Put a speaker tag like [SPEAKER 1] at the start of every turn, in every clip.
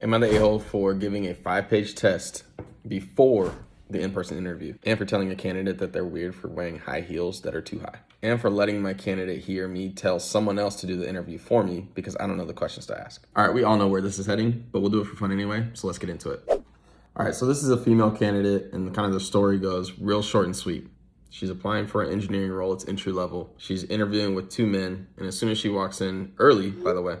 [SPEAKER 1] Am I the a-hole for giving a 5-page test before the in-person interview, and for telling a candidate that they're weird for wearing high heels that are too high, and for letting my candidate hear me tell someone else to do the interview for me because I don't know the questions to ask? All right, we all know where this is heading, but we'll do it for fun anyway, so let's get into it. All right, so this is a female candidate, and kind of the story goes real short and sweet. She's applying for an engineering role. It's entry level. She's interviewing with 2 men, and as soon as she walks in, early, by the way,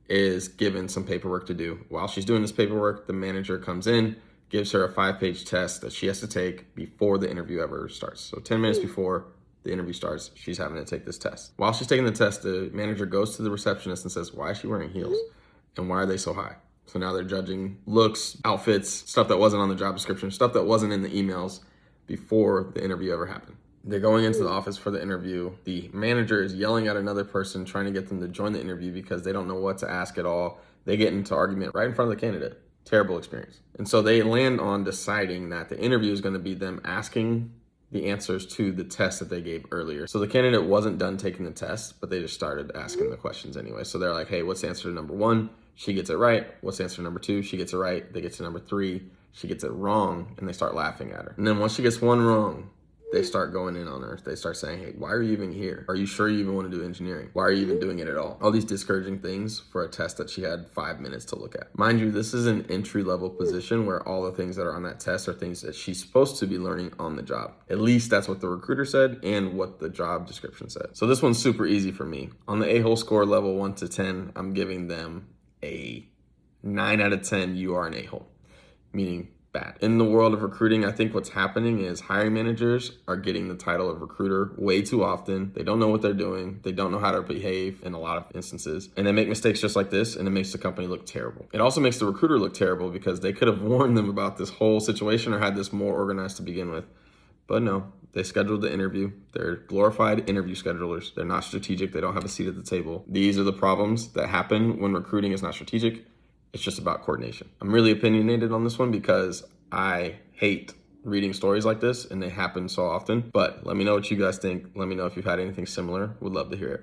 [SPEAKER 1] is given some paperwork to do. While she's doing this paperwork, the manager comes in, gives her a 5-page test that she has to take before the interview ever starts. So 10 minutes before the interview starts, she's having to take this test. While she's taking the test, the manager goes to the receptionist and says, "Why is she wearing heels? And why are they so high?" So now they're judging looks, outfits, stuff that wasn't on the job description, stuff that wasn't in the emails before the interview ever happened. They're going into the office for the interview. The manager is yelling at another person, trying to get them to join the interview because they don't know what to ask at all. They get into argument right in front of the candidate. Terrible experience. And so they land on deciding that the interview is going to be them asking the answers to the test that they gave earlier. So the candidate wasn't done taking the test, but they just started asking the questions anyway. So they're like, "Hey, what's the answer to number 1? She gets it right. What's the answer to number 2? She gets it right. They get to number 3. She gets it wrong, and they start laughing at her. And then once she gets one wrong, they start going in on her. They start saying, "Hey, why are you even here? Are you sure you even want to do engineering? Why are you even doing it at all?" All these discouraging things for a test that she had 5 minutes to look at. Mind you, this is an entry-level position where all the things that are on that test are things that she's supposed to be learning on the job. At least that's what the recruiter said and what the job description said. So this one's super easy for me. On the a-hole score level 1 to 10, I'm giving them a 9 out of 10, you are an a-hole, meaning bad. In the world of recruiting, I think what's happening is hiring managers are getting the title of recruiter way too often. They don't know what they're doing. They don't know how to behave in a lot of instances. And they make mistakes just like this, and it makes the company look terrible. It also makes the recruiter look terrible because they could have warned them about this whole situation or had this more organized to begin with. But no, they scheduled the interview. They're glorified interview schedulers. They're not strategic. They don't have a seat at the table. These are the problems that happen when recruiting is not strategic. It's just about coordination. I'm really opinionated on this one because I hate reading stories like this and they happen so often. But let me know what you guys think. Let me know if you've had anything similar. Would love to hear it.